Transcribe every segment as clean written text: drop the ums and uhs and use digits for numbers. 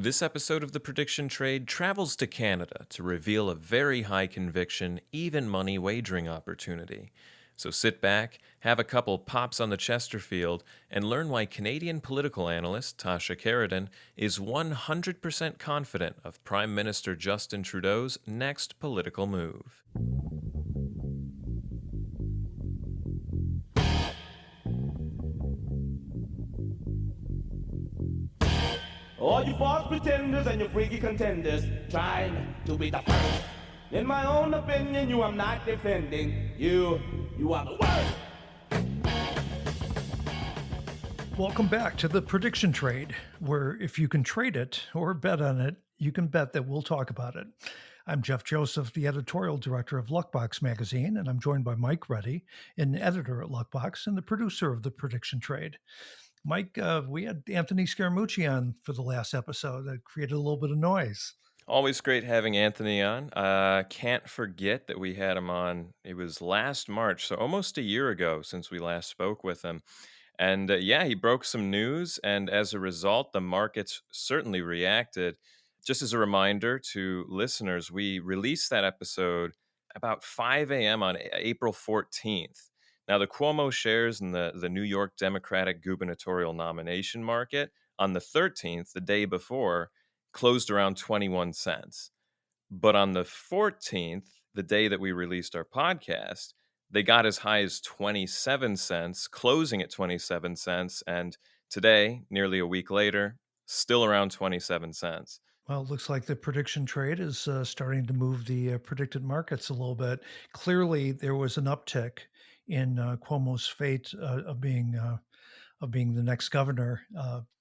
This episode of The Prediction Trade travels to Canada to reveal a very high conviction, even money wagering opportunity. So sit back, have a couple pops on the Chesterfield, and learn why Canadian political analyst Tasha Kheiriddin is 100% confident of Prime Minister Justin Trudeau's next political move. All you false pretenders and your freaky contenders trying to be the first. In my own opinion, you am not defending. You are the worst. Welcome back to the prediction trade, where if you can trade it or bet on it, you can bet that we'll talk about it. I'm Jeff Joseph, the editorial director of Luckbox magazine, and I'm joined by Mike Reddy, an editor at Luckbox and the producer of the prediction trade. Mike, we had Anthony Scaramucci on for the last episode. That created a little bit of noise. Always great having Anthony on. Can't forget that we had him on. It was last March, so almost a year ago since we last spoke with him. And yeah, he broke some news, and as a result, the markets certainly reacted. Just as a reminder to listeners, we released that episode about 5 a.m. on April 14th. Now, the Cuomo shares in the New York Democratic gubernatorial nomination market on the 13th, the day before, closed around 21 cents. But on the 14th, the day that we released our podcast, they got as high as 27 cents, closing at 27 cents. And today, nearly a week later, still around 27 cents. Well, it looks like the prediction trade is starting to move the predicted markets a little bit. Clearly, there was an uptick in Cuomo's fate of being the next governor,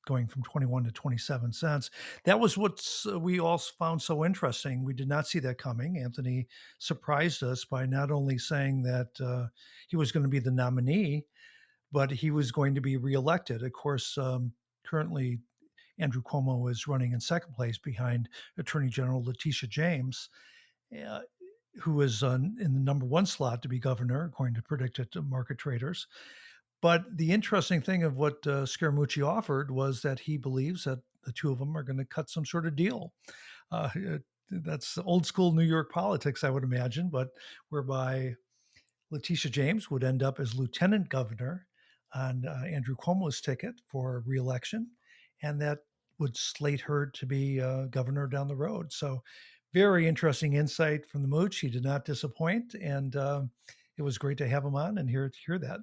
going from 21 to 27 cents. That was what we all found so interesting. We did not see that coming. Anthony surprised us by not only saying that he was going to be the nominee, but he was going to be reelected. Of course, currently Andrew Cuomo is running in second place behind Attorney General Letitia James, uh, who is in the number one slot to be governor, according to predicted market traders. But the interesting thing of what Scaramucci offered was that he believes that the two of them are going to cut some sort of deal. That's old school New York politics, I would imagine, but whereby Letitia James would end up as lieutenant governor on Andrew Cuomo's ticket for reelection, and that would slate her to be governor down the road. So, very interesting insight from the Mooch. He did not disappoint, and it was great to have him on and hear that.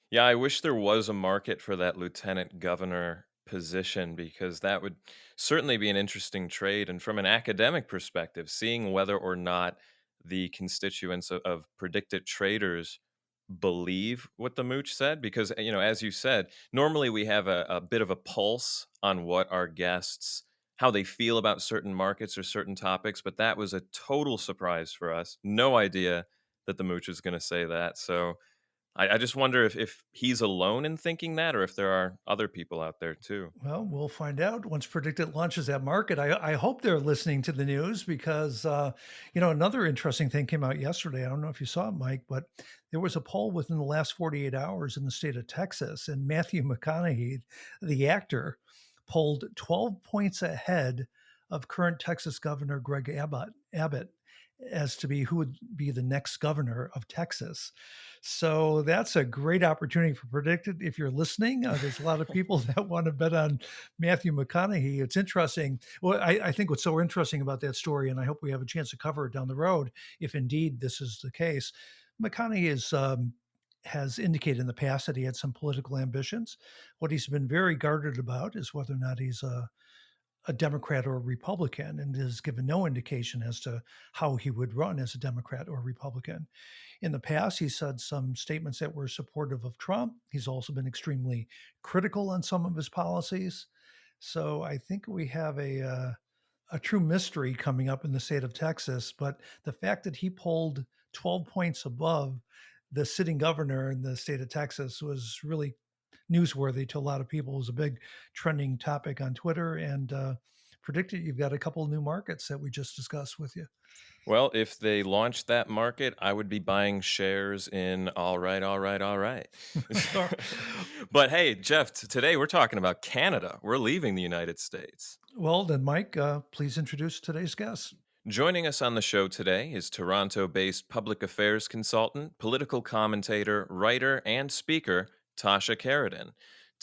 Yeah, I wish there was a market for that lieutenant governor position because that would certainly be an interesting trade. And from an academic perspective, seeing whether or not the constituents of predicted traders believe what the mooch said, because, as you said, normally we have a bit of a pulse on what our guests, how they feel about certain markets or certain topics, but that was a total surprise for us. No idea that the mooch was going to say that. So I just wonder if he's alone in thinking that or if there are other people out there too. Well, we'll find out once Predicted launches that market. I hope they're listening to the news because, another interesting thing came out yesterday. I don't know if you saw it, Mike, but there was a poll within the last 48 hours in the state of Texas, and Matthew McConaughey, the actor, polled 12 points ahead of current Texas Governor Greg Abbott as to be who would be the next governor of Texas. So that's a great opportunity for Predicted. If you're listening, there's a lot of people that want to bet on Matthew McConaughey. It's interesting. Well, I think what's so interesting about that story, and I hope we have a chance to cover it down the road, if indeed this is the case, McConaughey has indicated in the past that he had some political ambitions. What he's been very guarded about is whether or not he's a Democrat or a Republican, and has given no indication as to how he would run as a Democrat or Republican. In the past, he said some statements that were supportive of Trump. He's also been extremely critical on some of his policies. So I think we have a true mystery coming up in the state of Texas. But the fact that he polled 12 points above the sitting governor in the state of Texas was really newsworthy to a lot of people. It was a big trending topic on Twitter and predicted you've got a couple of new markets that we just discussed with you. Well, if they launched that market, I would be buying shares in all right, all right, all right. But hey, Jeff, today we're talking about Canada. We're leaving the United States. Well, then, Mike, please introduce today's guest. Joining us on the show today is Toronto based public affairs consultant, political commentator, writer, and speaker, Tasha Kheiriddin.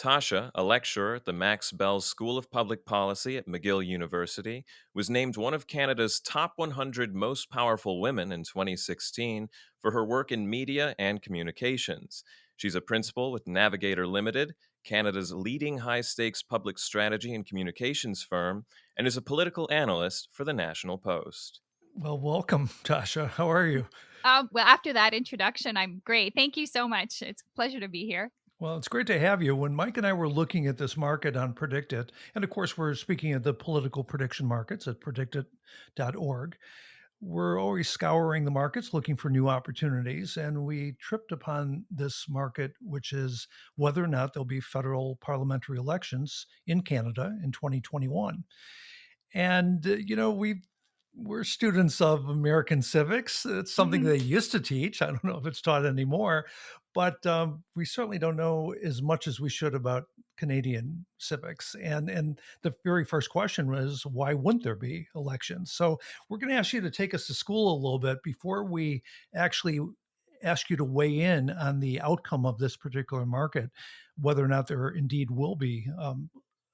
Tasha, a lecturer at the Max Bell School of Public Policy at McGill University, was named one of Canada's top 100 most powerful women in 2016 for her work in media and communications. She's a principal with Navigator Limited, Canada's leading high stakes public strategy and communications firm, and is a political analyst for the National Post. Well, welcome, Tasha. How are you? Well, after that introduction, I'm great. Thank you so much. It's a pleasure to be here. Well, it's great to have you. When Mike and I were looking at this market on Predictit, and of course, we're speaking of the political prediction markets at predictit.org, we're always scouring the markets looking for new opportunities. And we tripped upon this market, which is whether or not there'll be federal parliamentary elections in Canada in 2021. And, we're students of American civics. It's something Mhm. they used to teach. I don't know if it's taught anymore, but we certainly don't know as much as we should about Canadian civics. And the very first question was, why wouldn't there be elections? So we're going to ask you to take us to school a little bit before we actually ask you to weigh in on the outcome of this particular market, whether or not there indeed will be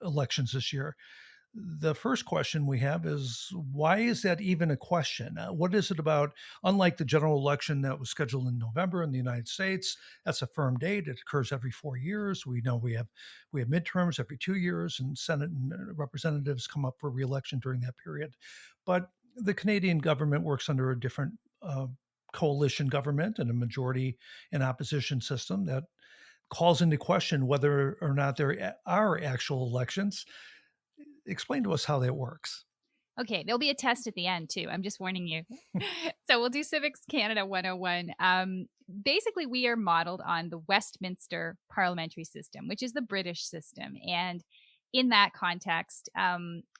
elections this year. The first question we have is, why is that even a question? What is it about? Unlike the general election that was scheduled in November in the United States, that's a firm date. It occurs every 4 years. We know we have midterms every 2 years, and Senate and representatives come up for reelection during that period. But the Canadian government works under a different coalition government and a majority and opposition system that calls into question whether or not there are actual elections. Explain to us how that works. Okay, there'll be a test at the end too. I'm just warning you. So we'll do Civics Canada 101. Basically, we are modeled on the Westminster parliamentary system, which is the British system. And in that context,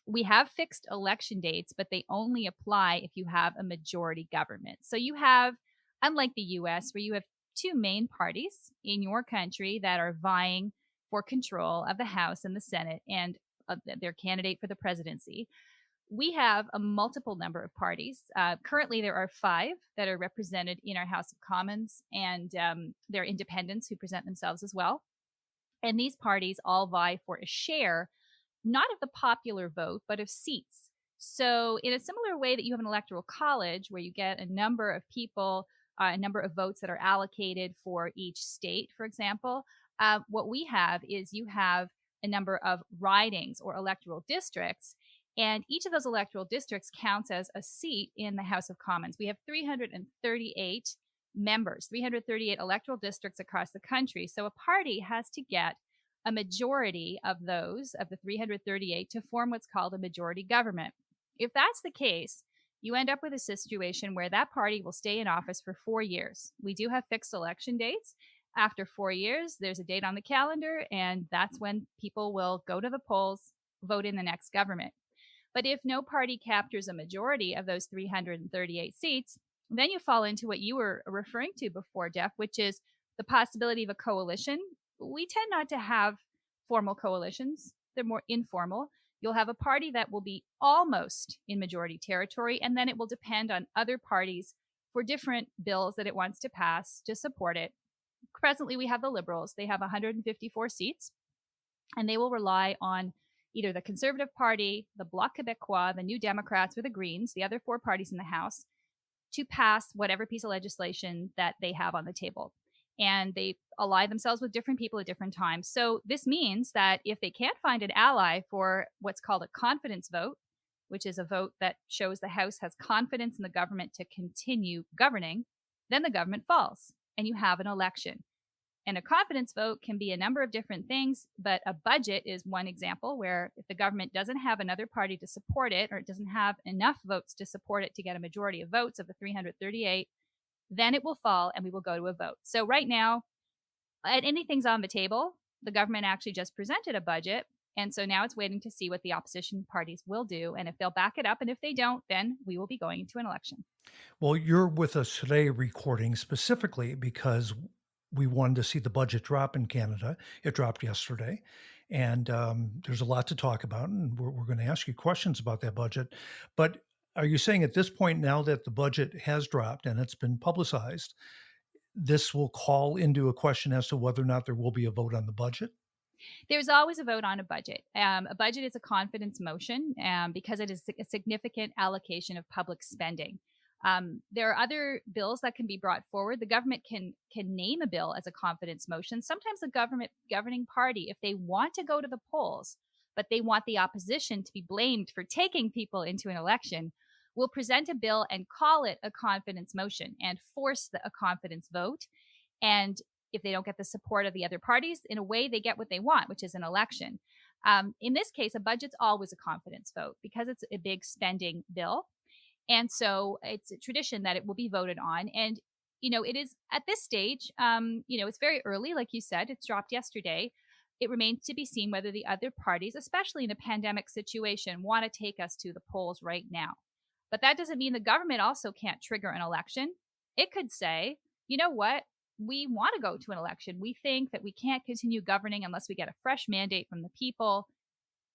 we have fixed election dates, but they only apply if you have a majority government. So you have, unlike the US, where you have two main parties in your country that are vying for control of the House and the Senate and their candidate for the presidency. We have a multiple number of parties. Currently, there are 5 that are represented in our House of Commons, and they're independents who present themselves as well. And these parties all vie for a share, not of the popular vote, but of seats. So, in a similar way that you have an electoral college where you get a number of people, a number of votes that are allocated for each state, for example, what we have is you have a number of ridings or electoral districts. And each of those electoral districts counts as a seat in the House of Commons. We have 338 members, 338 electoral districts across the country. So a party has to get a majority of those, of the 338, to form what's called a majority government. If that's the case, you end up with a situation where that party will stay in office for 4 years. We do have fixed election dates. After 4 years, there's a date on the calendar, and that's when people will go to the polls, vote in the next government. But if no party captures a majority of those 338 seats, then you fall into what you were referring to before, Jeff, which is the possibility of a coalition. We tend not to have formal coalitions. They're more informal. You'll have a party that will be almost in majority territory, and then it will depend on other parties for different bills that it wants to pass to support it. Presently, we have the Liberals. They have 154 seats, and they will rely on either the Conservative Party, the Bloc Québécois, the New Democrats, or the Greens, the other 4 parties in the House, to pass whatever piece of legislation that they have on the table. And they ally themselves with different people at different times. So this means that if they can't find an ally for what's called a confidence vote, which is a vote that shows the House has confidence in the government to continue governing, then the government falls and you have an election. And a confidence vote can be a number of different things, but a budget is one example where if the government doesn't have another party to support it, or it doesn't have enough votes to support it to get a majority of votes of the 338, then it will fall and we will go to a vote. So right now, anything's on the table. The government actually just presented a budget, And so now it's waiting to see what the opposition parties will do and if they'll back it up. And if they don't, then we will be going into an election. Well, you're with us today recording specifically because we wanted to see the budget drop in Canada. It dropped yesterday. And there's a lot to talk about. And we're going to ask you questions about that budget. But are you saying at this point, now that the budget has dropped and it's been publicized, this will call into a question as to whether or not there will be a vote on the budget? There's always a vote on a budget. A budget is a confidence motion because it is a significant allocation of public spending. There are other bills that can be brought forward. The government can name a bill as a confidence motion. Sometimes the government governing party, if they want to go to the polls, but they want the opposition to be blamed for taking people into an election, will present a bill and call it a confidence motion and force a confidence vote. And if they don't get the support of the other parties, in a way, they get what they want, which is an election. In this case, a budget's always a confidence vote because it's a big spending bill. And so it's a tradition that it will be voted on. And, it is at this stage, it's very early. Like you said, it's dropped yesterday. It remains to be seen whether the other parties, especially in a pandemic situation, want to take us to the polls right now. But that doesn't mean the government also can't trigger an election. It could say, you know what? We want to go to an election. We think that we can't continue governing unless we get a fresh mandate from the people.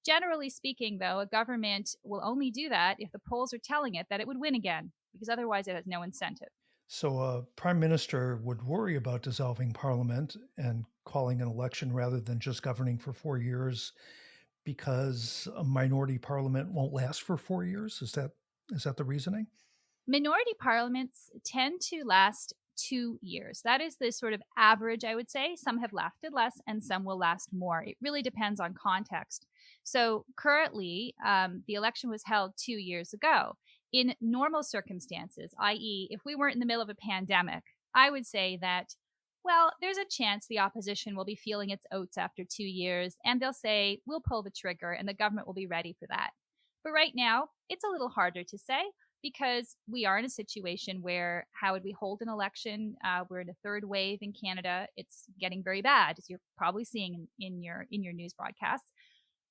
Generally speaking, though, a government will only do that if the polls are telling it that it would win again, because otherwise it has no incentive. So a prime minister would worry about dissolving parliament and calling an election rather than just governing for 4 years because a minority parliament won't last for 4 years. Is that the reasoning? Minority parliaments tend to last 2 years. That is the sort of average, I would say. Some have lasted less and some will last more. It really depends on context. So currently, the election was held 2 years ago. In normal circumstances, i.e., if we weren't in the middle of a pandemic, I would say that, well, there's a chance the opposition will be feeling its oats after 2 years and they'll say, we'll pull the trigger and the government will be ready for that. But right now, it's a little harder to say because we are in a situation where how would we hold an election? We're in a third wave in Canada. It's getting very bad, as you're probably seeing in your news broadcasts.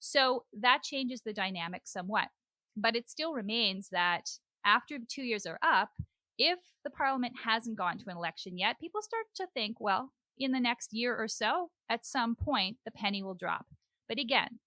So that changes the dynamic somewhat. But it still remains that after 2 years are up, if the parliament hasn't gone to an election yet, people start to think, well, in the next year or so, at some point, the penny will drop. But again,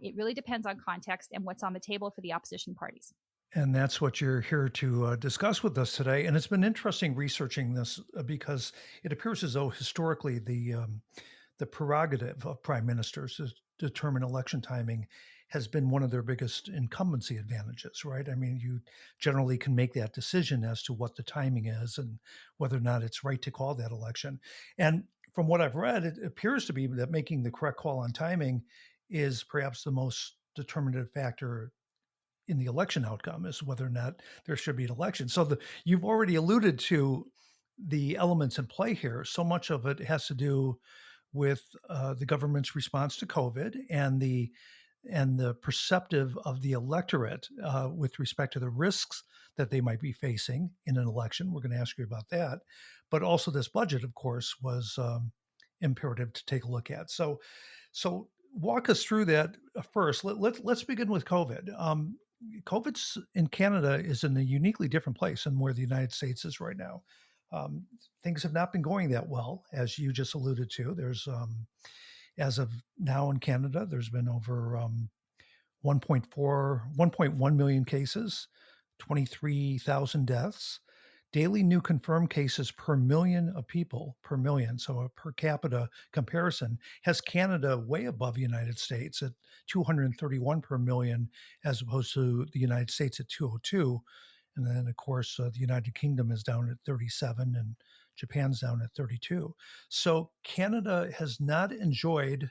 it really depends on context and what's on the table for the opposition parties. And that's what you're here to discuss with us today. And it's been interesting researching this because it appears as though historically the prerogative of prime ministers to determine election timing has been one of their biggest incumbency advantages, right? I mean, you generally can make that decision as to what the timing is and whether or not it's right to call that election. And from what I've read, it appears to be that making the correct call on timing is perhaps the most determinative factor in the election outcome, is whether or not there should be an election. So you've already alluded to the elements in play here. So much of it has to do with the government's response to COVID and the perceptive of the electorate with respect to the risks that they might be facing in an election. We're going to ask you about that. But also this budget, of course, was imperative to take a look at. So walk us through that first. Let's begin with COVID. COVID's in Canada is in a uniquely different place than where the United States is right now. Things have not been going that well, as you just alluded to. There's, as of now in Canada, there's been over 1.1 million cases, 23,000 deaths, daily new confirmed cases per million of people per million. So a per capita comparison has Canada way above the United States at 231 per million, as opposed to the United States at 202. And then, of course, the United Kingdom is down at 37 and Japan's down at 32. So Canada has not enjoyed,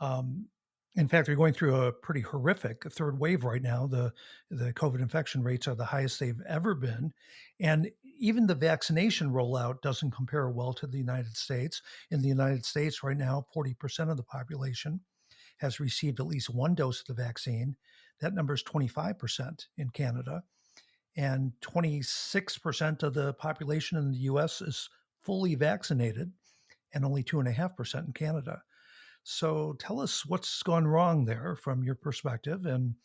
in fact, they're going through a pretty horrific third wave right now. The COVID infection rates are the highest they've ever been. And even the vaccination rollout doesn't compare well to the United States. In the United States right now, 40% of the population has received at least one dose of the vaccine. That number is 25% in Canada. And 26% of the population in the US is fully vaccinated, and only 2.5% in Canada. So tell us what's gone wrong there from your perspective, and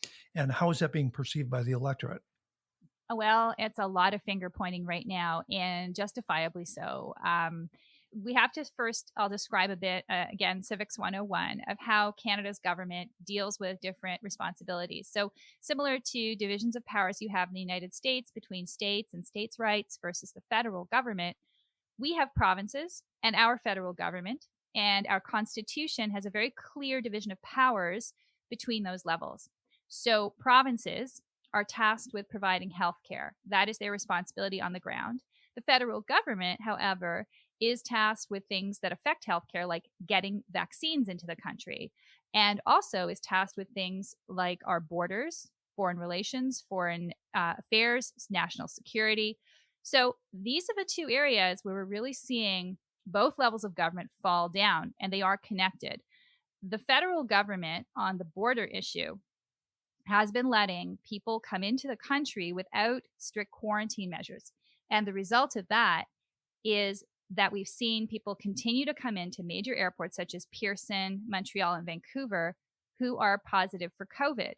how is that being perceived by the electorate? Well, it's a lot of finger pointing right now, and justifiably so. We have to first, I'll describe a bit, again, Civics 101, of how Canada's government deals with different responsibilities. So, similar to divisions of powers you have in the United States between states and states' rights versus the federal government, we have provinces and our federal government, and our constitution has a very clear division of powers between those levels. So, provinces are tasked with providing health care. That is their responsibility on the ground. The federal government, however, is tasked with things that affect healthcare, like getting vaccines into the country, and also is tasked with things like our borders, foreign relations, foreign affairs, national security. So these are the two areas where we're really seeing both levels of government fall down, and they are connected. The federal government on the border issue has been letting people come into the country without strict quarantine measures. And the result of that is that we've seen people continue to come into major airports such as Pearson, Montreal, and Vancouver who are positive for COVID.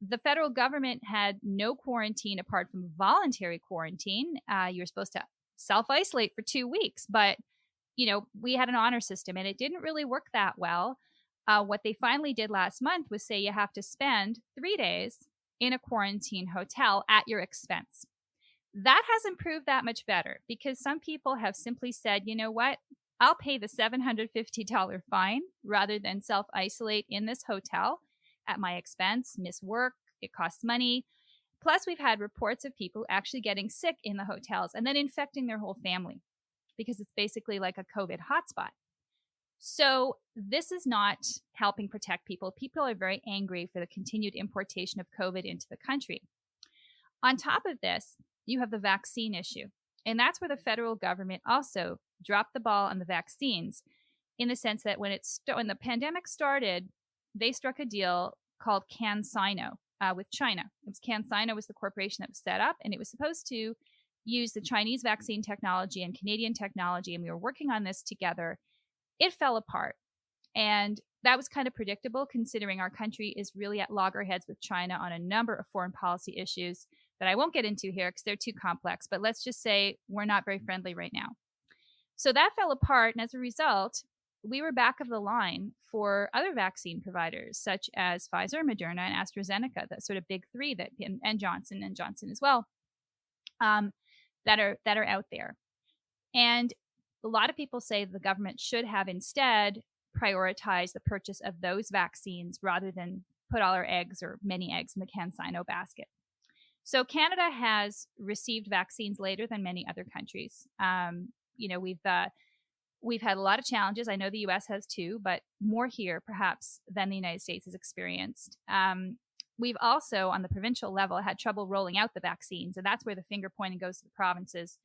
The federal government had no quarantine apart from voluntary quarantine. You're supposed to self isolate for 2 weeks, but we had an honor system and it didn't really work that well. What they finally did last month was say you have to spend 3 days in a quarantine hotel at your expense. That hasn't proved that much better because some people have simply said, you know what? I'll pay the $750 fine rather than self isolate in this hotel at my expense, miss work, it costs money. Plus, we've had reports of people actually getting sick in the hotels and then infecting their whole family because it's basically like a COVID hotspot. So, this is not helping protect people. People are very angry for the continued importation of COVID into the country. On top of this, you have the vaccine issue. And that's where the federal government also dropped the ball on the vaccines in the sense that when the pandemic started, they struck a deal called CanSino with China. CanSino was the corporation that was set up, and it was supposed to use the Chinese vaccine technology and Canadian technology, and we were working on this together. It fell apart. And that was kind of predictable considering our country is really at loggerheads with China on a number of foreign policy issues that I won't get into here because they're too complex. But let's just say we're not very friendly right now. So that fell apart. And as a result, we were back of the line for other vaccine providers such as Pfizer, Moderna, and AstraZeneca, that sort of big three and Johnson as well, that are out there. And a lot of people say the government should have instead prioritized the purchase of those vaccines rather than put all our eggs or many eggs in the CanSino basket. So Canada has received vaccines later than many other countries. We've had a lot of challenges. I know the U.S. has too, but more here perhaps than the United States has experienced. We've also, on the provincial level, had trouble rolling out the vaccines, and that's where the finger pointing goes to the provinces.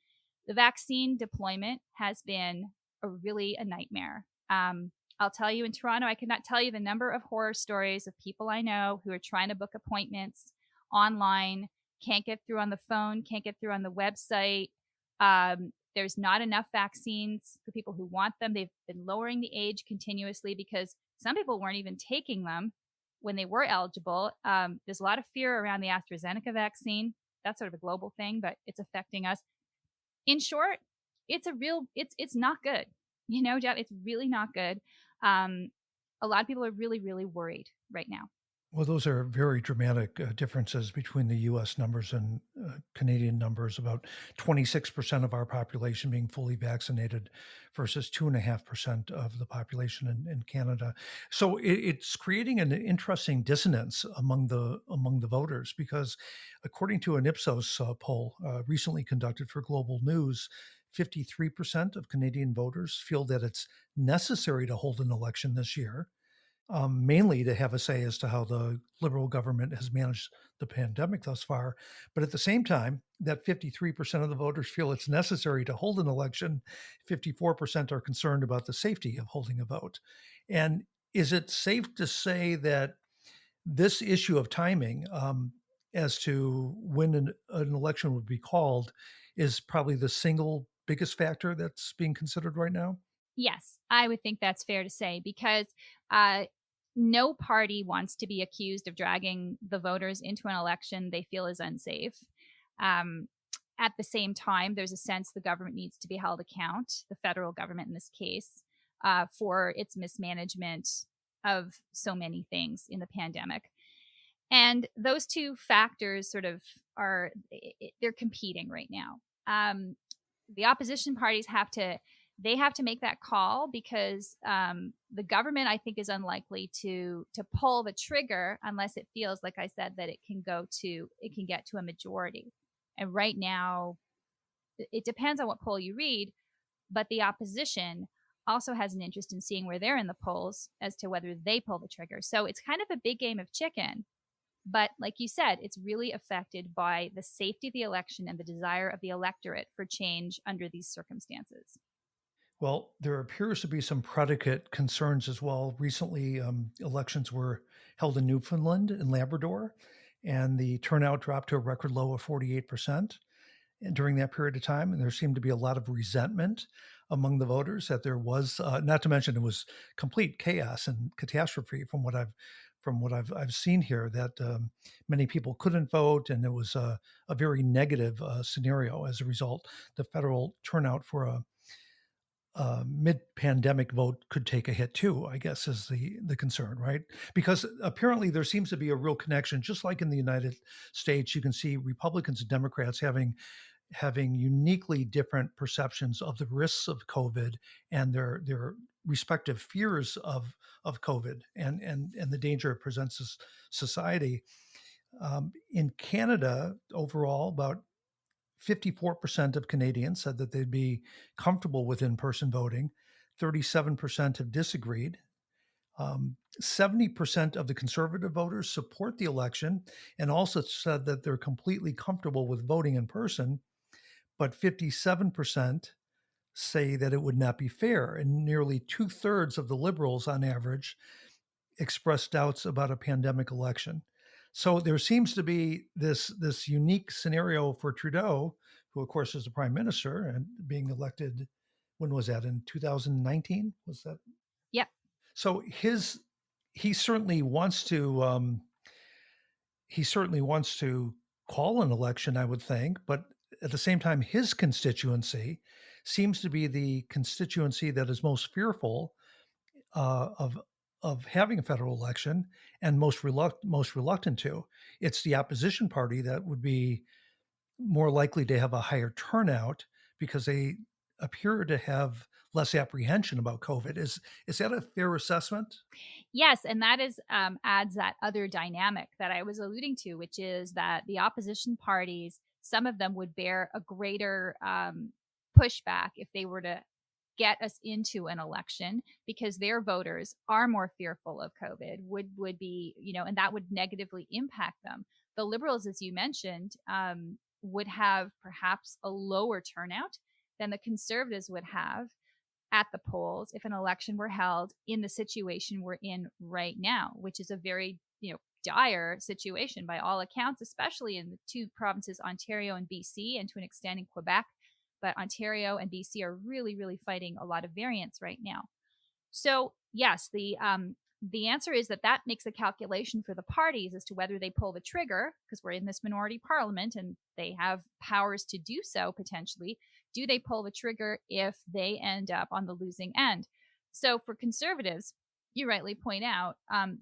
The vaccine deployment has been a nightmare. I'll tell you, in Toronto, I cannot tell you the number of horror stories of people I know who are trying to book appointments online, can't get through on the phone, can't get through on the website. There's not enough vaccines for people who want them. They've been lowering the age continuously because some people weren't even taking them when they were eligible. There's a lot of fear around the AstraZeneca vaccine. That's sort of a global thing, but it's affecting us. In short, it's not good. Jeff, it's really not good. A lot of people are really, really worried right now. Well, those are very dramatic differences between the U.S. numbers and Canadian numbers. About 26% of our population being fully vaccinated versus 2.5% of the population in Canada. So it's creating an interesting dissonance among the voters because, according to an Ipsos poll recently conducted for Global News, 53% of Canadian voters feel that it's necessary to hold an election this year, mainly to have a say as to how the Liberal government has managed the pandemic thus far. But at the same time, that 53% of the voters feel it's necessary to hold an election. 54% are concerned about the safety of holding a vote. And is it safe to say that this issue of timing, as to when an election would be called, is probably the single biggest factor that's being considered right now? Yes, I would think that's fair to say because uh, no party wants to be accused of dragging the voters into an election they feel is unsafe. Um, at the same time, there's a sense the government needs to be held account, the federal government in this case, for its mismanagement of so many things in the pandemic. And those two factors sort of are they're competing right now. The opposition parties have to make that call because the government, I think, is unlikely to pull the trigger unless it feels, like I said, that it can get to a majority. And right now, it depends on what poll you read, but the opposition also has an interest in seeing where they're in the polls as to whether they pull the trigger. So it's kind of a big game of chicken. But like you said, it's really affected by the safety of the election and the desire of the electorate for change under these circumstances. Well, there appears to be some predicate concerns as well. Recently, elections were held in Newfoundland and Labrador, and the turnout dropped to a record low of 48% during that period of time. And there seemed to be a lot of resentment among the voters that there was, not to mention it was complete chaos and catastrophe from what I've seen here. That many people couldn't vote, and it was a very negative scenario as a result. The federal turnout for a mid-pandemic vote could take a hit too, I guess, is the concern, right? Because apparently there seems to be a real connection, just like in the United States. You can see Republicans and Democrats having uniquely different perceptions of the risks of COVID and their respective fears of COVID and the danger it presents to society. In Canada, overall, about 54% of Canadians said that they'd be comfortable with in person voting. 37% have disagreed. 70% of the conservative voters support the election and also said that they're completely comfortable with voting in person, but 57% say that it would not be fair. And nearly two-thirds of the liberals, on average, expressed doubts about a pandemic election. So there seems to be this unique scenario for Trudeau, who of course is the prime minister and being elected. When was that? In 2019? Was that? Yep. So he certainly wants to call an election, I would think, but at the same time, his constituency seems to be the constituency that is most fearful uh, of of having a federal election and most reluctant to. It's the opposition party that would be more likely to have a higher turnout because they appear to have less apprehension about COVID. Is that a fair assessment? Yes, and that is adds that other dynamic that I was alluding to, which is that the opposition parties, some of them would bear a greater pushback if they were to get us into an election because their voters are more fearful of COVID, would be, and that would negatively impact them. The liberals, as you mentioned, would have perhaps a lower turnout than the conservatives would have at the polls if an election were held in the situation we're in right now, which is a very, dire situation by all accounts, especially in the two provinces, Ontario and BC, and to an extent in Quebec. But Ontario and BC are really, really fighting a lot of variants right now. So yes, the answer is that makes a calculation for the parties as to whether they pull the trigger, because we're in this minority parliament and they have powers to do so potentially. Do they pull the trigger if they end up on the losing end? So for conservatives, you rightly point out,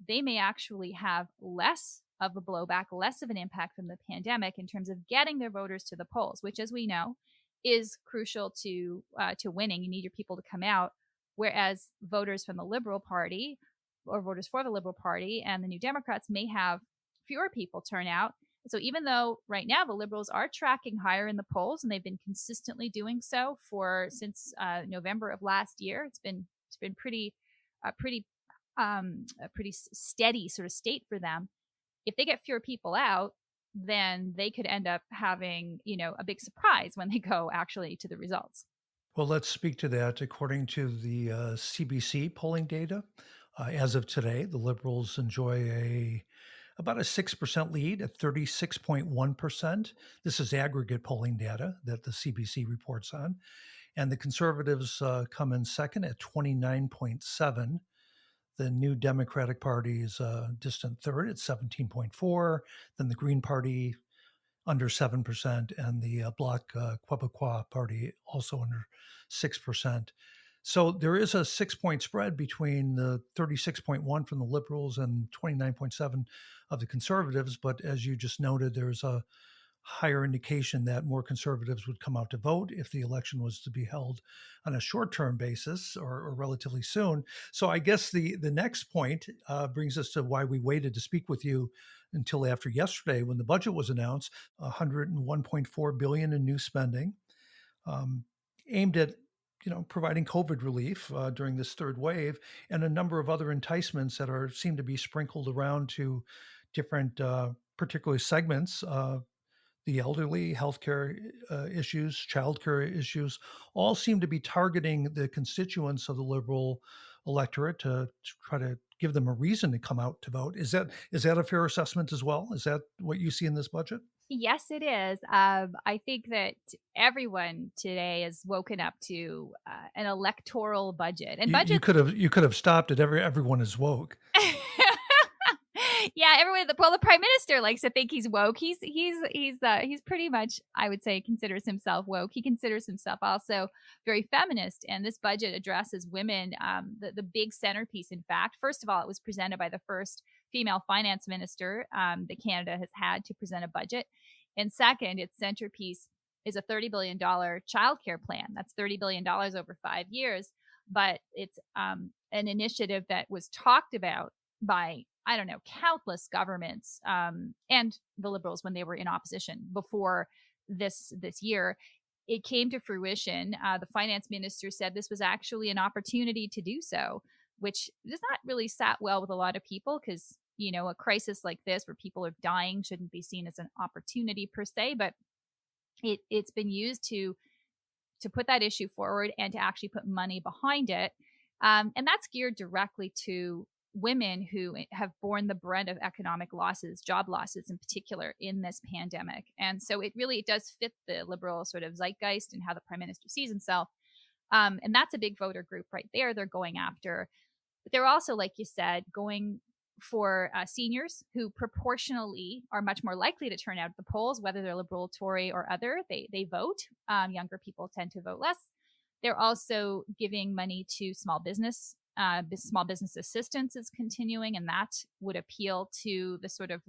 they may actually have less of a blowback, less of an impact from the pandemic in terms of getting their voters to the polls, which, as we know, is crucial to winning. You need your people to come out, whereas voters from the Liberal Party or voters for the Liberal Party and the New Democrats may have fewer people turn out. So even though right now the Liberals are tracking higher in the polls, and they've been consistently doing so since November of last year, it's been pretty a pretty steady sort of state for them. If they get fewer people out, then they could end up having a big surprise when they go actually to the results. Well, let's speak to that. According to the CBC polling data, as of today, the Liberals enjoy about a 6% lead at 36.1%. This is aggregate polling data that the CBC reports on. and the Conservatives come in second at 29.7. The New Democratic Party is a distant third at 17.4. Then the Green Party under 7%, and the Bloc Québécois Party also under 6%. So there is a 6-point spread between the 36.1 from the Liberals and 29.7 of the Conservatives. But as you just noted, there's a higher indication that more Conservatives would come out to vote if the election was to be held on a short-term basis or relatively soon. So I guess the next point brings us to why we waited to speak with you until after yesterday when the budget was announced. 101.4 billion in new spending, aimed at providing COVID relief during this third wave, and a number of other enticements that seem to be sprinkled around to different particular segments. The elderly, healthcare issues, childcare issues, all seem to be targeting the constituents of the Liberal electorate to try to give them a reason to come out to vote. Is that a fair assessment as well? Is that what you see in this budget? Yes, it is. I think that everyone today is woken up to an electoral budget, and You budgets. could have stopped at everyone is woke. Yeah, everyone. Well, the prime minister likes to think he's woke. He's pretty much, I would say, considers himself woke. He considers himself also very feminist, and this budget addresses women. The big centerpiece, in fact, first of all, it was presented by the first female finance minister that Canada has had to present a budget, and second, its centerpiece is a $30 billion childcare plan. That's $30 billion over 5 years, but it's an initiative that was talked about by, I don't know, countless governments and the Liberals when they were in opposition before this year. It came to fruition. The finance minister said this was actually an opportunity to do so, which does not really sat well with a lot of people because, a crisis like this where people are dying shouldn't be seen as an opportunity per se, but it's been used to put that issue forward and to actually put money behind it. And that's geared directly to women who have borne the brunt of economic losses, job losses in particular, in this pandemic. And so it does fit the Liberal sort of zeitgeist and how the prime minister sees himself. And that's a big voter group right there they're going after. But they're also, like you said, going for seniors who proportionally are much more likely to turn out at the polls, whether they're Liberal, Tory, or other. They vote. Younger people tend to vote less. They're also giving money to small business. Small business assistance is continuing, and that would appeal to the sort of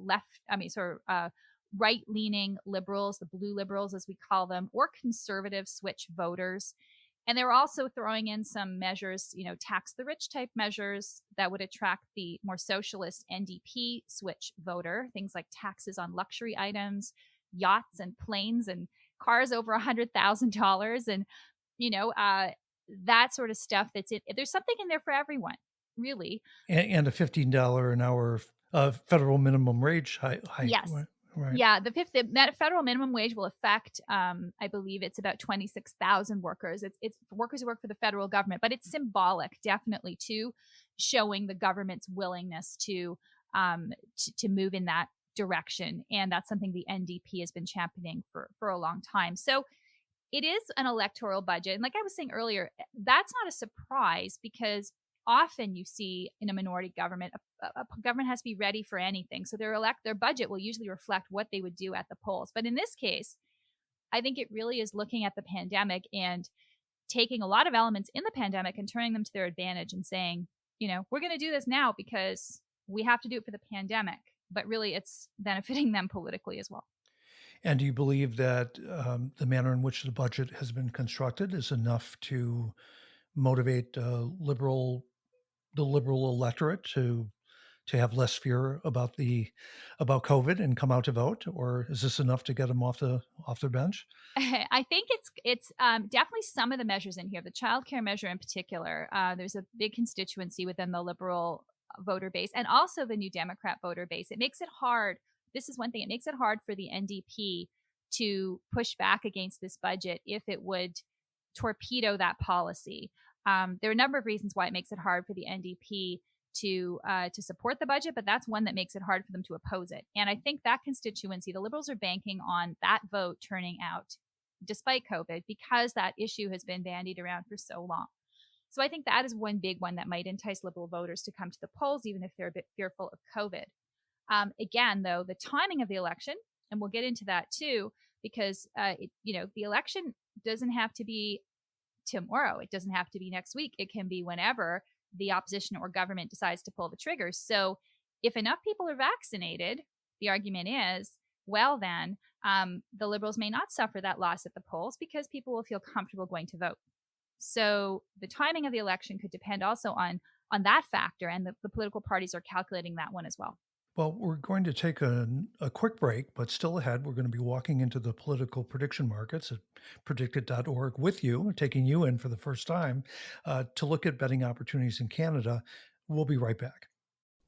right-leaning liberals, the blue liberals as we call them, or conservative switch voters. And they're also throwing in some measures, tax the rich type measures that would attract the more socialist NDP switch voter, things like taxes on luxury items, yachts and planes and cars over $100,000, and that sort of stuff. There's something in there for everyone, really. And a $15 an hour federal minimum wage hike. Yes. Right. Yeah, the federal minimum wage will affect, I believe it's about 26,000 workers. It's workers who work for the federal government, but it's symbolic, definitely, too, showing the government's willingness to move in that direction. And that's something the NDP has been championing for a long time. So it is an electoral budget. And like I was saying earlier, that's not a surprise because often you see in a minority government, a government has to be ready for anything. So their budget will usually reflect what they would do at the polls. But in this case, I think it really is looking at the pandemic and taking a lot of elements in the pandemic and turning them to their advantage and saying, we're going to do this now because we have to do it for the pandemic. But really, it's benefiting them politically as well. And do you believe that the manner in which the budget has been constructed is enough to motivate the liberal electorate to have less fear about COVID and come out to vote, or is this enough to get them off their bench? I think it's definitely some of the measures in here. The childcare measure in particular, there's a big constituency within the Liberal voter base and also the New Democrat voter base. It makes it hard. This is one thing. It makes it hard for the NDP to push back against this budget if it would torpedo that policy. There are a number of reasons why it makes it hard for the NDP to support the budget, but that's one that makes it hard for them to oppose it. And I think that constituency, the Liberals are banking on that vote turning out despite COVID, because that issue has been bandied around for so long. So I think that is one big one that might entice Liberal voters to come to the polls, even if they're a bit fearful of COVID. Again, though, the timing of the election, and we'll get into that too, because the election doesn't have to be tomorrow. It doesn't have to be next week. It can be whenever the opposition or government decides to pull the trigger. So if enough people are vaccinated, the argument is, well, then the Liberals may not suffer that loss at the polls because people will feel comfortable going to vote. So the timing of the election could depend also on that factor, and the political parties are calculating that one as well. Well, we're going to take a quick break, but still ahead, we're going to be walking into the political prediction markets at predicted.org with you, taking you in for the first time to look at betting opportunities in Canada. We'll be right back.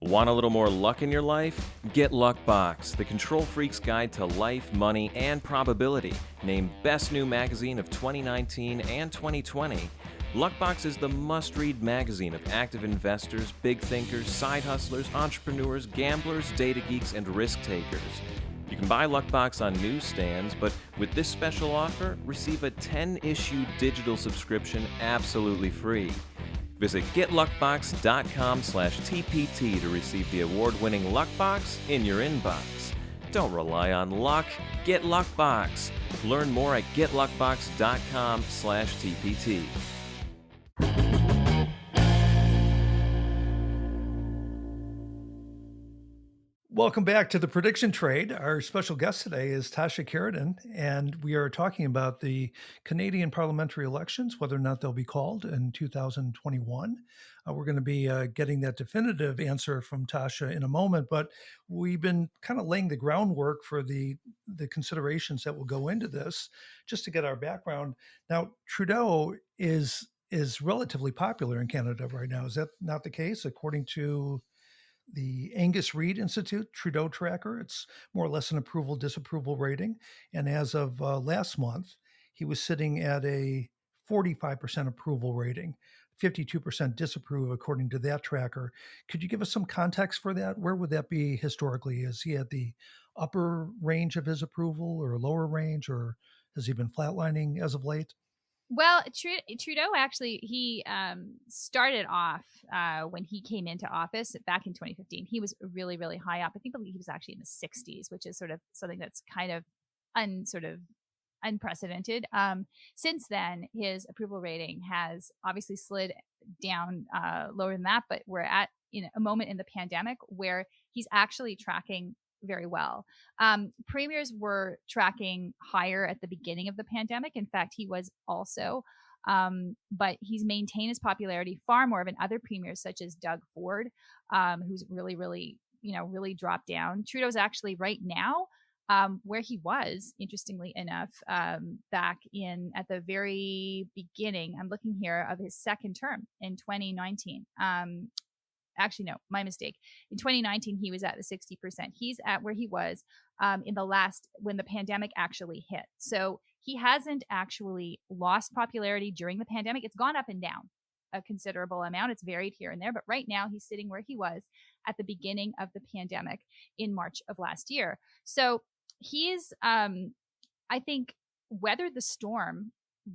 Want a little more luck in your life? Get Luckbox, the control freak's guide to life, money, and probability. Named Best New Magazine of 2019 and 2020. Luckbox is the must-read magazine of active investors, big thinkers, side hustlers, entrepreneurs, gamblers, data geeks, and risk takers. You can buy Luckbox on newsstands, but with this special offer, receive a 10-issue digital subscription absolutely free. Visit getluckbox.com/TPT to receive the award-winning Luckbox in your inbox. Don't rely on luck. Get Luckbox. Learn more at getluckbox.com/TPT. Welcome back to the Prediction Trade. Our special guest today is Tasha Kheiriddin, and we are talking about the Canadian parliamentary elections, whether or not they'll be called in 2021. We're going to be getting that definitive answer from Tasha in a moment, but we've been kind of laying the groundwork for the considerations that will go into this, just to get our background. Now, Trudeau is relatively popular in Canada right now. Is that not the case, according to the Angus Reid Institute Trudeau Tracker? It's more or less an approval disapproval rating. And as of last month, he was sitting at a 45% approval rating, 52% disapprove, according to that tracker. Could you give us some context for that? Where would that be historically? Is he at the upper range of his approval or lower range, or has he been flatlining as of late? Well, Trudeau actually, he started off when he came into office back in 2015. He was really, really high up. I believe he was actually in the 60s, which is sort of something that's kind of unprecedented. Since then, his approval rating has obviously slid down lower than that, but we're at a moment in the pandemic where he's actually tracking very well. Premiers were tracking higher at the beginning of the pandemic. In fact, he was also, but he's maintained his popularity far more than other premiers, such as Doug Ford, who's really, really, really dropped down. Trudeau's actually right now where he was, interestingly enough, back at the very beginning. I'm looking here of his second term in 2019. Actually, no, my mistake. In 2019, he was at the 60%. He's at where he was when the pandemic actually hit. So he hasn't actually lost popularity during the pandemic. It's gone up and down a considerable amount. It's varied here and there, but right now he's sitting where he was at the beginning of the pandemic in March of last year. So he's, I think, weathered the storm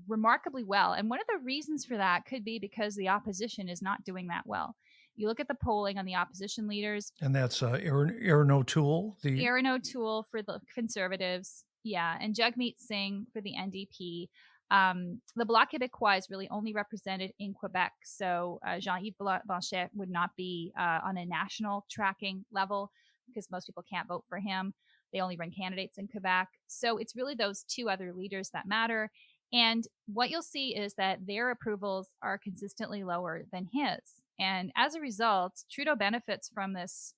remarkably well. And one of the reasons for that could be because the opposition is not doing that well. You look at the polling on the opposition leaders. And that's Aaron O'Toole. Aaron O'Toole for the Conservatives. Yeah. And Jagmeet Singh for the NDP. The Bloc Québécois is really only represented in Quebec. So Jean-Yves Blanchet would not be on a national tracking level because most people can't vote for him. They only run candidates in Quebec. So it's really those two other leaders that matter. And what you'll see is that their approvals are consistently lower than his. And as a result, Trudeau benefits from this,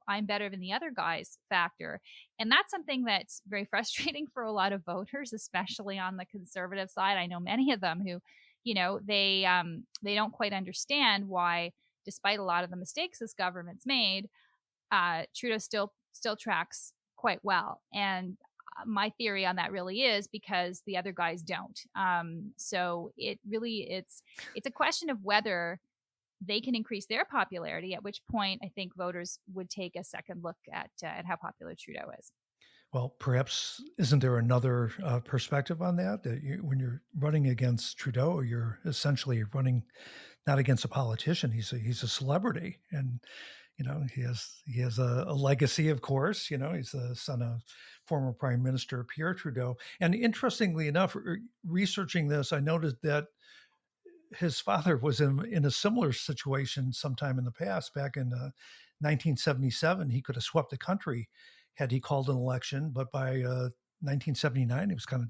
I'm better than the other guys factor. And that's something that's very frustrating for a lot of voters, especially on the Conservative side. I know many of them who, they don't quite understand why, despite a lot of the mistakes this government's made, Trudeau still tracks quite well. And my theory on that really is because the other guys don't. So it's a question of whether they can increase their popularity, at which point I think voters would take a second look at how popular Trudeau is. Well, perhaps isn't there another perspective on that? That when you're running against Trudeau, you're essentially running not against a politician. He's a celebrity, and he has a legacy, of course. He's the son of former Prime Minister Pierre Trudeau. And interestingly enough, researching this, I noticed that his father was in a similar situation sometime in the past, back in 1977. He could have swept the country had he called an election, but by 1979, he was kind of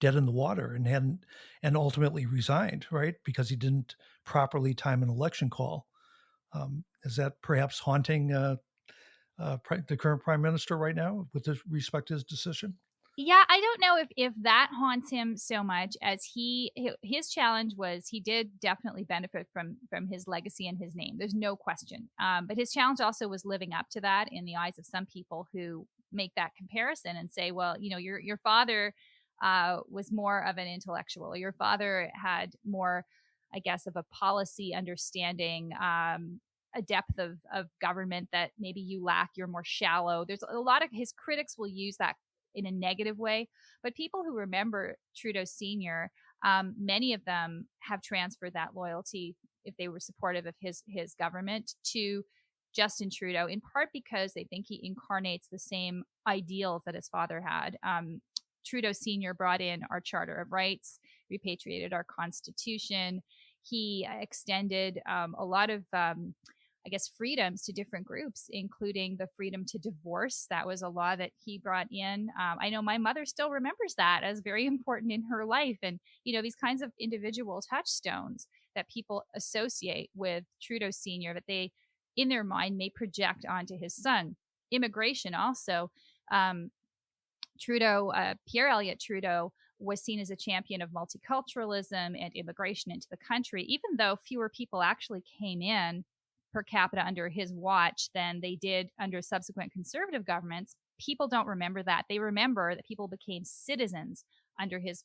dead in the water and hadn't, and ultimately resigned, right? Because he didn't properly time an election call. Is that perhaps haunting the current prime minister right now with respect to his decision? Yeah, I don't know if that haunts him so much as his challenge was he did definitely benefit from his legacy and his name. There's no question. But his challenge also was living up to that in the eyes of some people who make that comparison and say, well, your father was more of an intellectual. Your father had more, I guess, of a policy understanding. A depth of government that maybe you lack. You're more shallow. There's a lot of his critics will use that in a negative way. But people who remember Trudeau Sr., many of them have transferred that loyalty, if they were supportive of his government, to Justin Trudeau, in part because they think he incarnates the same ideals that his father had. Trudeau Sr. brought in our Charter of Rights, repatriated our Constitution. He extended a lot of I guess, freedoms to different groups, including the freedom to divorce. That was a law that he brought in. I know my mother still remembers that as very important in her life. And, these kinds of individual touchstones that people associate with Trudeau Sr., that they, in their mind, may project onto his son. Immigration also. Pierre Elliott Trudeau was seen as a champion of multiculturalism and immigration into the country, even though fewer people actually came in per capita under his watch than they did under subsequent conservative governments. People don't remember that. They remember that people became citizens under his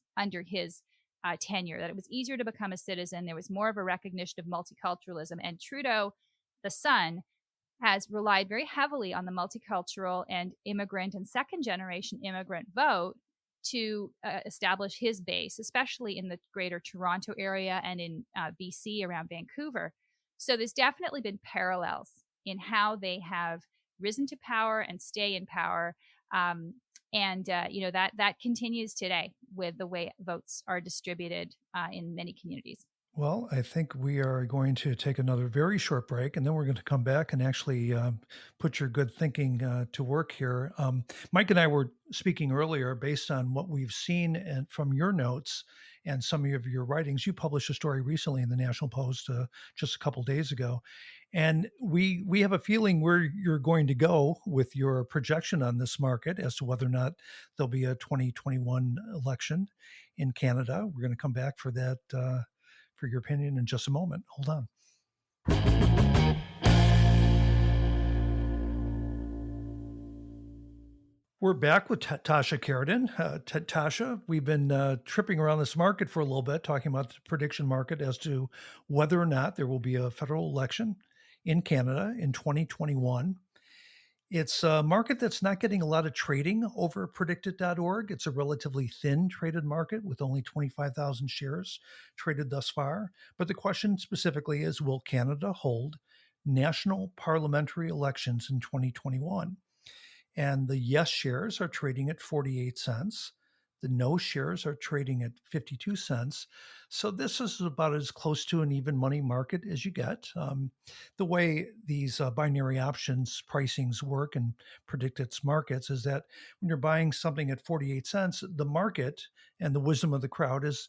tenure, that it was easier to become a citizen. There was more of a recognition of multiculturalism. And Trudeau, the son, has relied very heavily on the multicultural and immigrant and second generation immigrant vote to establish his base, especially in the greater Toronto area and in BC around Vancouver. So there's definitely been parallels in how they have risen to power and stay in power. That continues today with the way votes are distributed in many communities. Well, I think we are going to take another very short break, and then we're going to come back and actually put your good thinking to work here. Mike and I were speaking earlier based on what we've seen and from your notes and some of your writings. You published a story recently in the National Post just a couple days ago, and we have a feeling where you're going to go with your projection on this market as to whether or not there'll be a 2021 election in Canada. We're going to come back for that. For your opinion in just a moment. Hold on. We're back with Tasha Kheiriddin. Tasha, we've been tripping around this market for a little bit, talking about the prediction market as to whether or not there will be a federal election in Canada in 2021. It's a market that's not getting a lot of trading over at predicted.org. It's a relatively thin traded market with only 25,000 shares traded thus far. But the question specifically is, will Canada hold national parliamentary elections in 2021? And the yes shares are trading at 48 cents. The no shares are trading at 52 cents. So this is about as close to an even money market as you get. The way these binary options pricings work and predicted markets is that when you're buying something at 48 cents, the market and the wisdom of the crowd is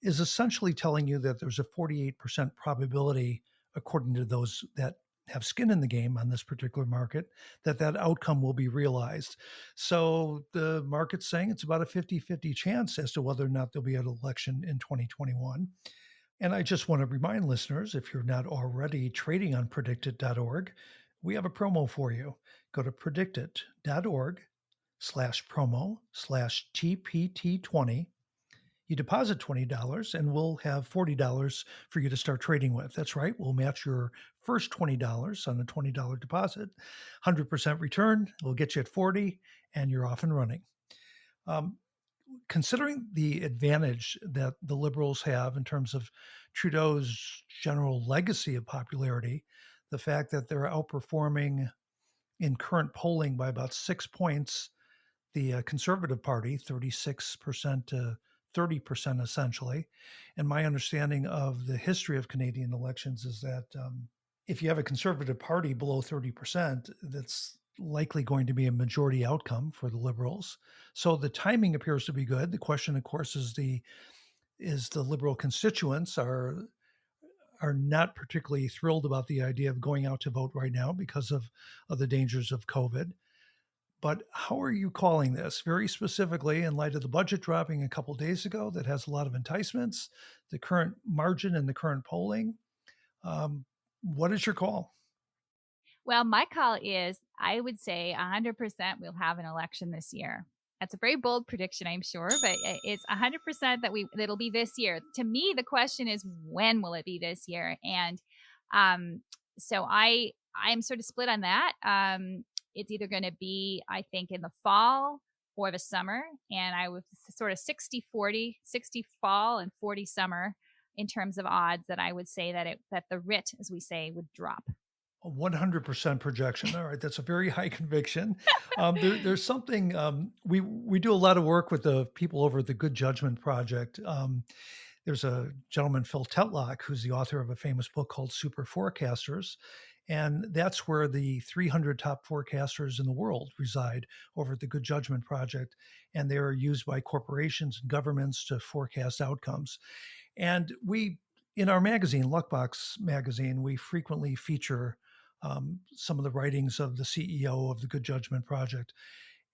essentially telling you that there's a 48% probability, according to those that have skin in the game on this particular market, that outcome will be realized. So the market's saying it's about a 50-50 chance as to whether or not there'll be an election in 2021. And I just want to remind listeners, if you're not already trading on predicted.org, we have a promo for you. Go to predicted.org/promo/TPT20. You deposit $20 and we'll have $40 for you to start trading with. That's right. We'll match your first $20 on a $20 deposit. 100% return. We'll get you at 40 and you're off and running. Um, Considering the advantage that the Liberals have in terms of Trudeau's general legacy of popularity, the fact that they're outperforming in current polling by about 6 points the Conservative Party, 36% to 30% essentially. And my understanding of the history of Canadian elections is that if you have a Conservative Party below 30%, that's likely going to be a majority outcome for the Liberals. So the timing appears to be good. The question, of course, is the Liberal constituents are not particularly thrilled about the idea of going out to vote right now because of the dangers of COVID. But how are you calling this? Very specifically, in light of the budget dropping a couple days ago, that has a lot of enticements, the current margin and the current polling. Um, what is your call? Well, my call is I would say 100% we'll have an election this year. That's a very bold prediction, I'm sure, but it's 100% that it'll be this year. To me, the question is when will it be this year? And um, so I'm sort of split on that. It's either going to be, I think, in the fall or the summer, and I was sort of 60-40, 60 fall and 40 summer in terms of odds that I would say that the writ, as we say, would drop. A 100% projection. All right, that's a very high conviction. There's something we do a lot of work with the people over at the Good Judgment Project. There's a gentleman, Phil Tetlock, who's the author of a famous book called Super Forecasters. And that's where the 300 top forecasters in the world reside over at the Good Judgment Project. And they are used by corporations and governments to forecast outcomes. And in our magazine, Luckbox magazine, we frequently feature some of the writings of the CEO of the Good Judgment Project.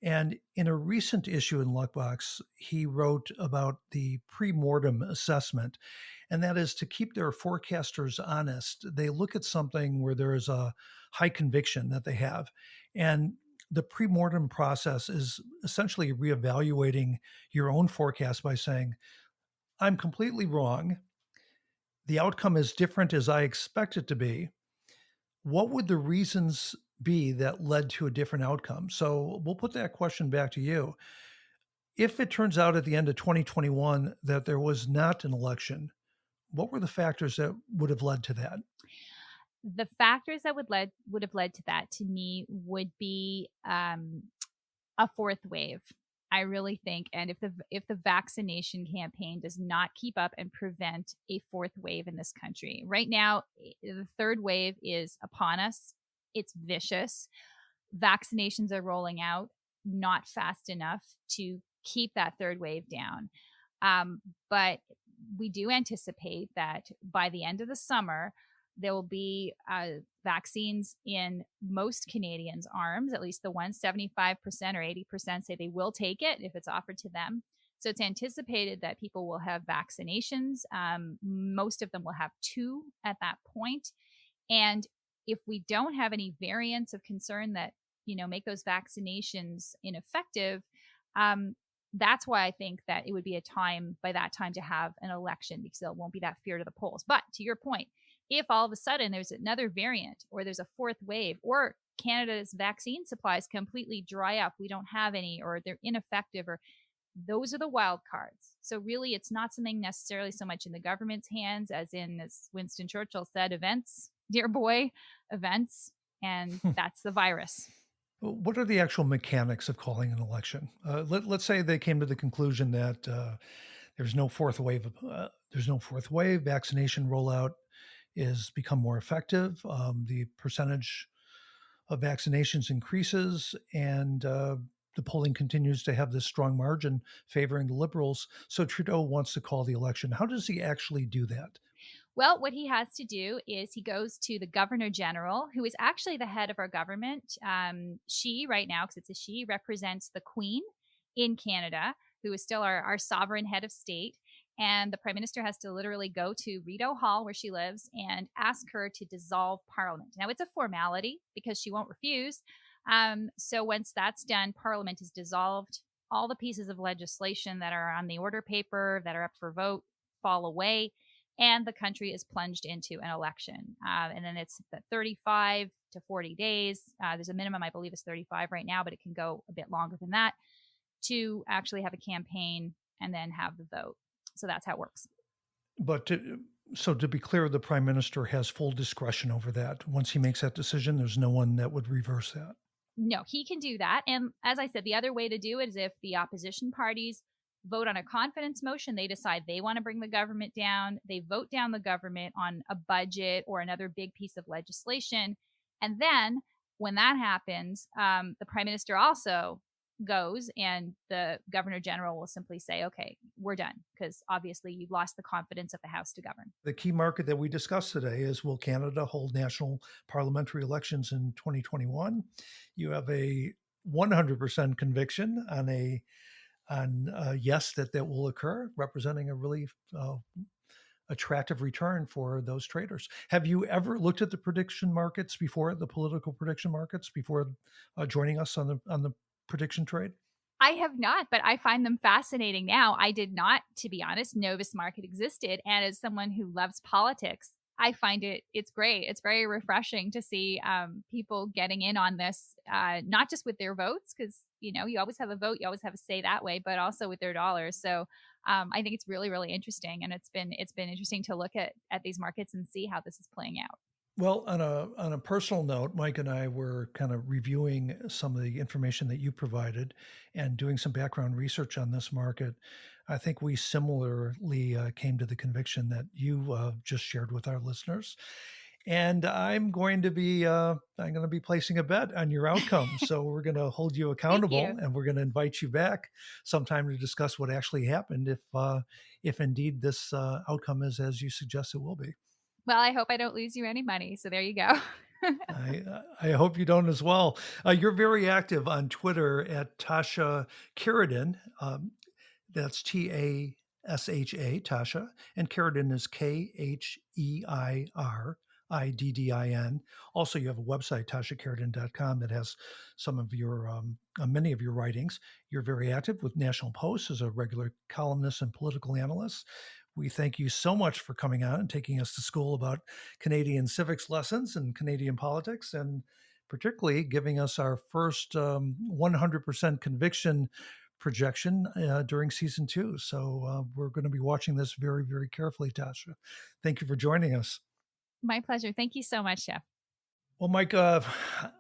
And in a recent issue in Luckbox, he wrote about the pre-mortem assessment, and that is to keep their forecasters honest. They look at something where there is a high conviction that they have, and the pre-mortem process is essentially reevaluating your own forecast by saying, I'm completely wrong. The outcome is different as I expect it to be. What would the reasons be that led to a different outcome? So we'll put that question back to you. If it turns out at the end of 2021 that there was not an election, what were the factors that would have led to that? The factors that would have led to that, to me, would be a fourth wave. I really think, and if the vaccination campaign does not keep up and prevent a fourth wave in this country, right now the third wave is upon us. It's vicious. Vaccinations are rolling out not fast enough to keep that third wave down. But we do anticipate that by the end of the summer, there will be vaccines in most Canadians' arms, at least the ones 75% or 80% say they will take it if it's offered to them. So it's anticipated that people will have vaccinations. Most of them will have 2 at that point. And if we don't have any variants of concern that, make those vaccinations ineffective, that's why I think that it would be by that time to have an election, because there won't be that fear to the polls. But to your point, if all of a sudden there's another variant or there's a fourth wave or Canada's vaccine supplies completely dry up, we don't have any, or they're ineffective, or those are the wild cards. So really, it's not something necessarily so much in the government's hands as Winston Churchill said, events, dear boy, events, and that's the virus. What are the actual mechanics of calling an election? Let's say they came to the conclusion that there's no fourth wave. There's no fourth wave. Vaccination rollout is become more effective. The percentage of vaccinations increases, and the polling continues to have this strong margin favoring the Liberals. So Trudeau wants to call the election. How does he actually do that? Well, what he has to do is he goes to the Governor General, who is actually the head of our government. She, right now, because it's a she, represents the Queen in Canada, who is still our sovereign head of state. And the Prime Minister has to literally go to Rideau Hall, where she lives, and ask her to dissolve Parliament. Now, it's a formality because she won't refuse. So once that's done, Parliament is dissolved. all the pieces of legislation that are on the order paper that are up for vote fall away, and the country is plunged into an election. And then it's the 35 to 40 days. There's a minimum, I believe, is 35 right now, but it can go a bit longer than that to actually have a campaign and then have the vote. So that's how it works. But so to be clear, the prime minister has full discretion over that. Once he makes that decision, there's no one that would reverse that. No, he can do that. And as I said, the other way to do it is if the opposition parties vote on a confidence motion, they decide they want to bring the government down, they vote down the government on a budget or another big piece of legislation. And then when that happens, the prime minister also goes and the governor general will simply say, okay, we're done, because obviously you've lost the confidence of the House to govern. The key market that we discussed today is, will Canada hold national parliamentary elections in 2021? You have a 100% conviction on yes, that will occur, representing a really attractive return for those traders. Have you ever looked at the prediction markets before, the political prediction markets before joining us on the prediction trade? I have not, but I find them fascinating now. I did not, to be honest, know this market existed. And as someone who loves politics, I find it's great. It's very refreshing to see people getting in on this, not just with their votes, because you always have a vote, you always have a say that way, but also with their dollars. So I think it's really, really interesting, and it's been interesting to look at these markets and see how this is playing out. Well, on a personal note, Mike and I were kind of reviewing some of the information that you provided and doing some background research on this market. I think we similarly came to the conviction that you just shared with our listeners. And I'm going to be placing a bet on your outcome. So we're going to hold you Thank accountable, you. and we're going to invite you back sometime to discuss what actually happened, if indeed this outcome is as you suggest it will be. Well, I hope I don't lose you any money. So there you go. I hope you don't as well. You're very active on Twitter at Tasha Kheiriddin. That's Tasha, Tasha, and Kheiriddin is Kheiriddin. Also, you have a website, TashaKheiriddin.com, that has some of your many of your writings. You're very active with National Post as a regular columnist and political analyst. We thank you so much for coming on and taking us to school about Canadian civics lessons and Canadian politics, and particularly giving us our first 100% conviction projection during season 2. So we're going to be watching this very, very carefully, Tasha. Thank you for joining us. My pleasure. Thank you so much, Jeff. Well, Mike, I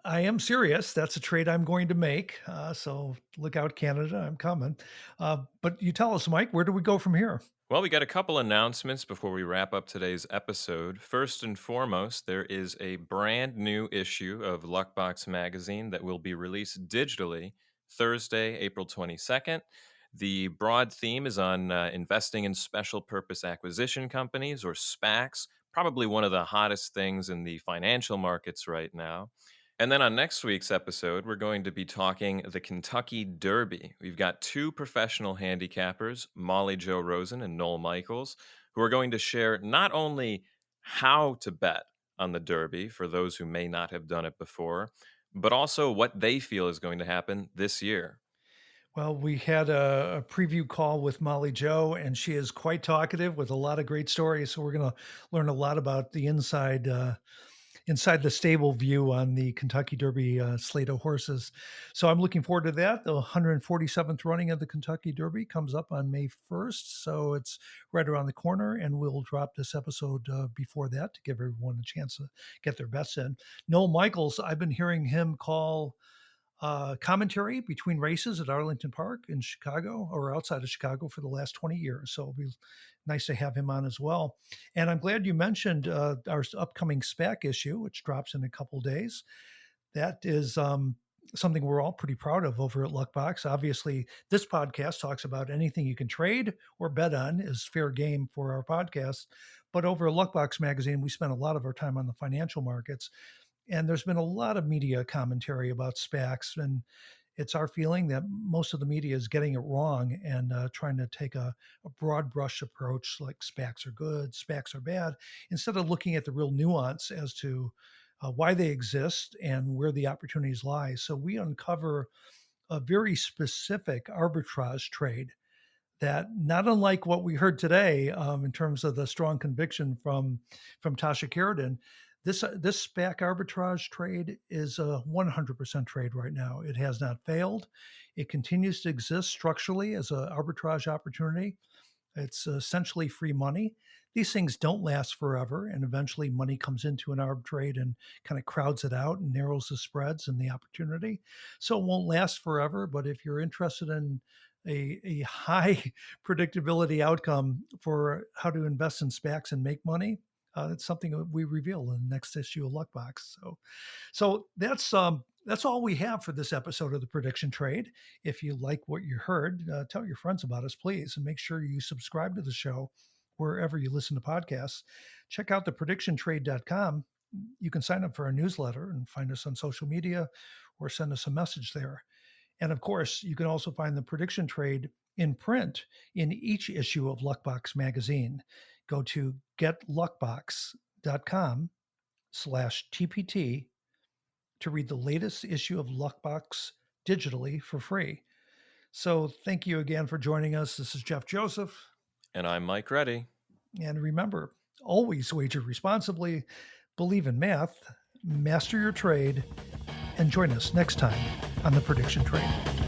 am serious. That's a trade I'm going to make. So look out, Canada. I'm coming. But you tell us, Mike, where do we go from here? Well, we got a couple announcements before we wrap up today's episode. First and foremost, there is a brand new issue of Luckbox magazine that will be released digitally Thursday, April 22nd. The broad theme is on investing in special purpose acquisition companies, or SPACs, probably one of the hottest things in the financial markets right now. And then on next week's episode, we're going to be talking the Kentucky Derby. We've got two professional handicappers, Molly Jo Rosen and Noel Michaels, who are going to share not only how to bet on the Derby for those who may not have done it before, but also what they feel is going to happen this year. Well, we had a preview call with Molly Jo, and she is quite talkative with a lot of great stories. So we're going to learn a lot about the inside the stable view on the Kentucky Derby slate of horses. So I'm looking forward to that. The 147th running of the Kentucky Derby comes up on May 1st. So it's right around the corner, and we'll drop this episode before that to give everyone a chance to get their bets in. Noel Michaels, I've been hearing him call commentary between races at Arlington Park in Chicago, or outside of Chicago, for the last 20 years. So it'll be nice to have him on as well. And I'm glad you mentioned our upcoming SPAC issue, which drops in a couple days. That is something we're all pretty proud of over at Luckbox. Obviously, this podcast talks about anything you can trade or bet on is fair game for our podcast. But over at Luckbox magazine, we spend a lot of our time on the financial markets. And there's been a lot of media commentary about SPACs, and it's our feeling that most of the media is getting it wrong and trying to take a broad brush approach, like SPACs are good, SPACs are bad, instead of looking at the real nuance as to why they exist and where the opportunities lie. So we uncover a very specific arbitrage trade that, not unlike what we heard today, in terms of the strong conviction from Tasha Kheiriddin, this SPAC arbitrage trade is a 100% trade right now. It has not failed. It continues to exist structurally as an arbitrage opportunity. It's essentially free money. These things don't last forever, and eventually money comes into an arb trade and kind of crowds it out and narrows the spreads and the opportunity. So it won't last forever, but if you're interested in a high predictability outcome for how to invest in SPACs and make money, it's something that we reveal in the next issue of Luckbox. So that's all we have for this episode of the Prediction Trade. If you like what you heard, tell your friends about us, please, and make sure you subscribe to the show wherever you listen to podcasts. Check out thepredictiontrade.com. You can sign up for our newsletter and find us on social media or send us a message there. And of course, you can also find the Prediction Trade in print in each issue of Luckbox magazine. Go to getluckbox.com/TPT to read the latest issue of Luckbox digitally for free. So thank you again for joining us. This is Jeff Joseph. And I'm Mike Reddy. And remember, always wager responsibly, believe in math, master your trade, and join us next time on the Prediction Trade.